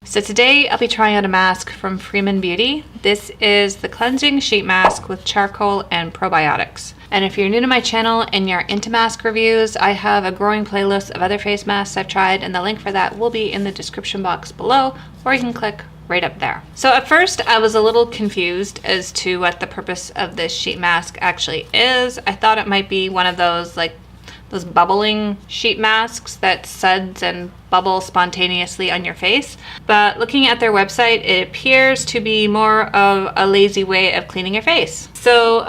So today I'll be trying out a mask from Freeman Beauty. This is the cleansing sheet mask with charcoal and probiotics. And if you're new to my channel and you're into mask reviews, I have a growing playlist of other face masks I've tried, and the link for that will be in the description box below, or you can click right up there. So at first I was a little confused as to what the purpose of this sheet mask actually is. I thought it might be one of those those bubbling sheet masks that suds and bubble spontaneously on your face. But looking at their website, it appears to be more of a lazy way of cleaning your face. So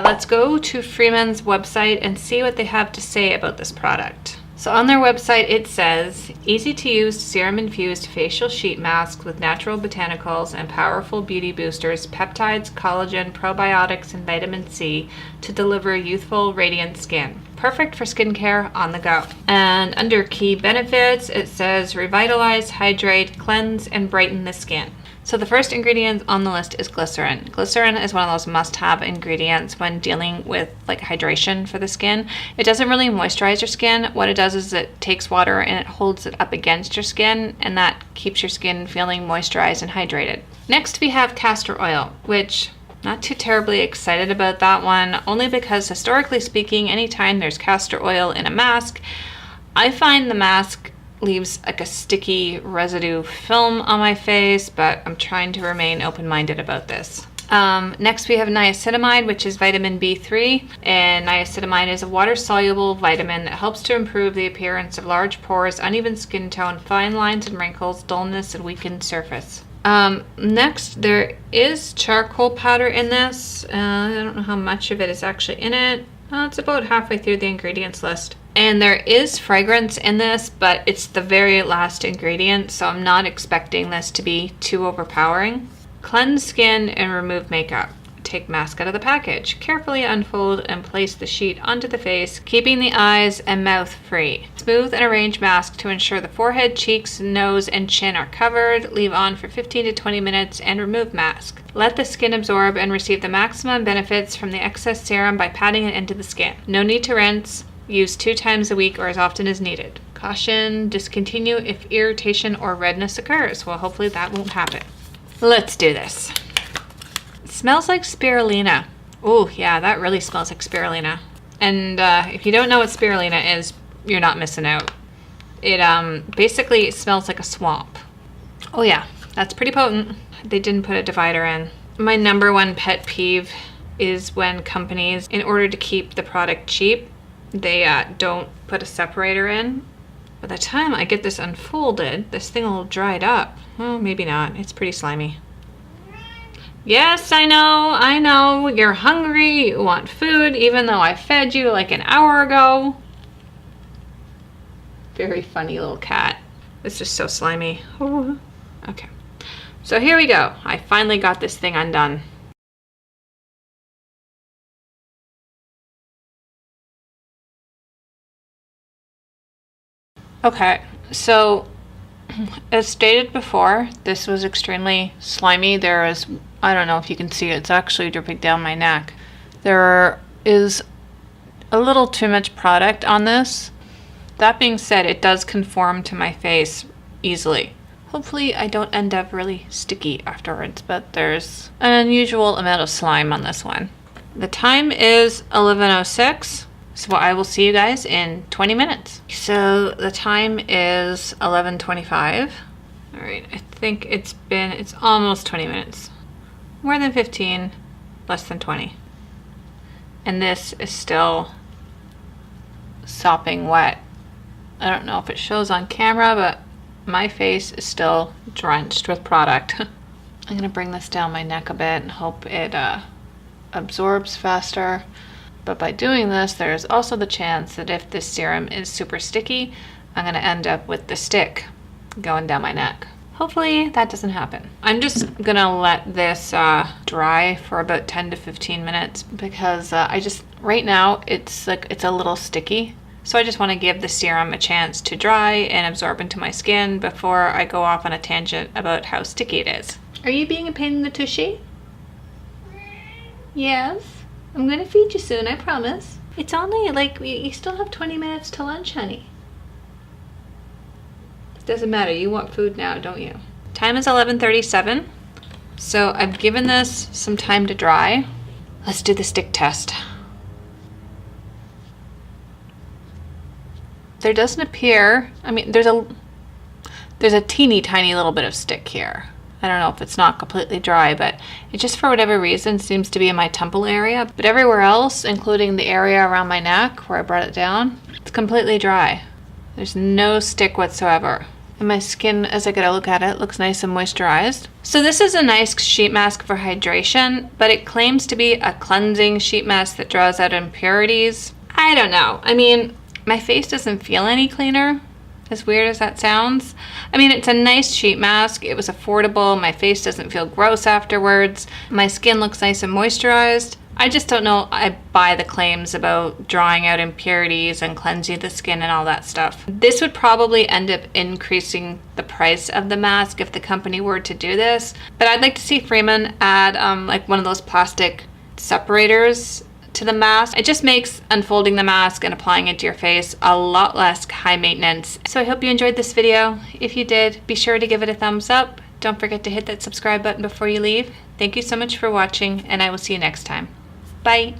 let's go to Freeman's website and see what they have to say about this product. So on their website it says, easy to use serum infused facial sheet mask with natural botanicals and powerful beauty boosters, peptides, collagen, probiotics, and vitamin C to deliver youthful, radiant skin. Perfect for skincare on the go. And under key benefits, it says revitalize, hydrate, cleanse, and brighten the skin. So the first ingredient on the list is glycerin. Glycerin is one of those must-have ingredients when dealing with hydration for the skin. It doesn't really moisturize your skin. What it does is it takes water and it holds it up against your skin, and that keeps your skin feeling moisturized and hydrated. Next we have castor oil, which not too terribly excited about that one, only because historically speaking, anytime there's castor oil in a mask, I find the mask leaves like a sticky residue film on my face, but I'm trying to remain open-minded about this. Next we have niacinamide, which is vitamin B3, and niacinamide is a water-soluble vitamin that helps to improve the appearance of large pores, uneven skin tone, fine lines and wrinkles, dullness, and weakened surface. Next there is charcoal powder in this. I don't know how much of it is actually in it. It's about halfway through the ingredients list. And there is fragrance in this, but it's the very last ingredient, so I'm not expecting this to be too overpowering. Cleanse skin and remove makeup. Take mask out of the package. Carefully unfold and place the sheet onto the face, keeping the eyes and mouth free. Smooth and arrange mask to ensure the forehead, cheeks, nose, and chin are covered. Leave on for 15 to 20 minutes and remove mask. Let the skin absorb and receive the maximum benefits from the excess serum by patting it into the skin. No need to rinse. Use 2 times a week or as often as needed. Caution, discontinue if irritation or redness occurs. Well, hopefully that won't happen. Let's do this. It smells like spirulina. Oh yeah, that really smells like spirulina. And if you don't know what spirulina is, you're not missing out. It basically smells like a swamp. Oh yeah, that's pretty potent. They didn't put a divider in. My number one pet peeve is when companies, in order to keep the product cheap, they don't put a separator in. By the time I get this unfolded, this thing will dried up. Well, maybe not. It's pretty slimy. Yes, I know. You're hungry. You want food, even though I fed you like an hour ago. Very funny little cat. It's just so slimy. Oh. Okay. So here we go. I finally got this thing undone. Okay, so as stated before, this was extremely slimy. There is, I don't know if you can see it, it's actually dripping down my neck. There is a little too much product on this. That being said, it does conform to my face easily. Hopefully I don't end up really sticky afterwards, but there's an unusual amount of slime on this one. The time is 11:06. So I will see you guys in 20 minutes. So the time is 11:25. All right, I think it's almost 20 minutes. More than 15, less than 20. And this is still sopping wet. I don't know if it shows on camera, but my face is still drenched with product. I'm gonna bring this down my neck a bit and hope it absorbs faster. But by doing this, there's also the chance that if this serum is super sticky, I'm gonna end up with the stick going down my neck. Hopefully that doesn't happen. I'm just gonna let this dry for about 10 to 15 minutes because right now it's a little sticky. So I just wanna give the serum a chance to dry and absorb into my skin before I go off on a tangent about how sticky it is. Are you being a pain in the tushy? Yes. I'm gonna feed you soon, I promise. It's only you still have 20 minutes to lunch, honey. It doesn't matter, you want food now, don't you? Time is 11:37. So I've given this some time to dry. Let's do the stick test. There doesn't appear, I mean, there's a teeny tiny little bit of stick here. I don't know if it's not completely dry, but it just for whatever reason seems to be in my temple area. But everywhere else, including the area around my neck where I brought it down, it's completely dry. There's no stick whatsoever. And my skin, as I get a look at it, looks nice and moisturized. So this is a nice sheet mask for hydration, but it claims to be a cleansing sheet mask that draws out impurities. I don't know. I mean, my face doesn't feel any cleaner, as weird as that sounds. I mean, it's a nice sheet mask. It was affordable. My face doesn't feel gross afterwards. My skin looks nice and moisturized. I just don't know I buy the claims about drawing out impurities and cleansing the skin and all that stuff. This would probably end up increasing the price of the mask if the company were to do this. But I'd like to see Freeman add like one of those plastic separators to the mask. It just makes unfolding the mask and applying it to your face a lot less high maintenance. So I hope you enjoyed this video. If you did, be sure to give it a thumbs up. Don't forget to hit that subscribe button before you leave. Thank you so much for watching, and I will see you next time. Bye.